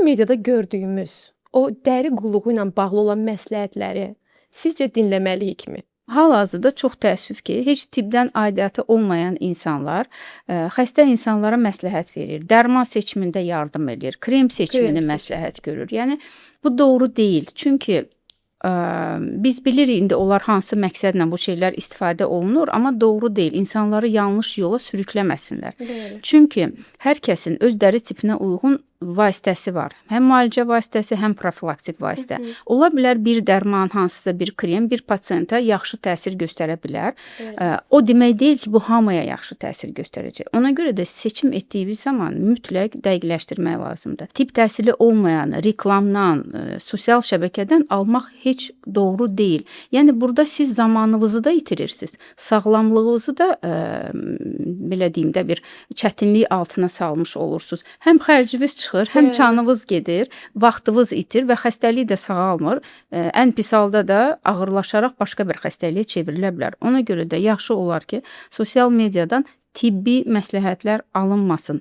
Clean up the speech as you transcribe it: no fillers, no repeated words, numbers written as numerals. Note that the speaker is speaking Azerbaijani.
mediada gördüyümüz o dəri qulluğu ilə bağlı olan məsləhətləri sizcə dinləməliyikmi? Hal-hazırda çox təəssüf ki, heç tibbdən aidiyyatı olmayan insanlar xəstə insanlara məsləhət verir, dərman seçimində yardım edir, krem seçimini məsləhət görür. Yəni bu doğru deyil. Çünki biz bilirik indi onlar hansı məqsədlə bu şeylər istifadə olunur, amma doğru deyil. İnsanları yanlış yola sürükləməsinlər. Bəli. Çünki hər kəsin öz dəri tipinə uyğun vasitəsi var. Həm müalicə vasitəsi, həm profilaktik vasitə. Ola bilər bir dərman, hansısa bir krem bir pasiyenta yaxşı təsir göstərə bilər. O demək deyil ki, bu hamıya yaxşı təsir göstərəcək. Ona görə də seçim etdiyimiz zaman mütləq dəqiqləşdirmək lazımdır. Tibb təhsili olmayan reklamdan, sosial şəbəkədən almaq heç doğru deyil. Yəni burada siz zamanınızı da itirirsiniz, sağlamlığınızı da belə deyim də bir çətinlik altına salmış olursunuz. Həm xərciniz çıxır, həm canınız gedir, vaxtınız itir və xəstəlik də sağalmır. Ən pis halda da ağırlaşaraq başqa bir xəstəliyə çevrilə bilər. Ona görə də yaxşı olar ki, sosial mediadan tibbi məsləhətlər alınmasın.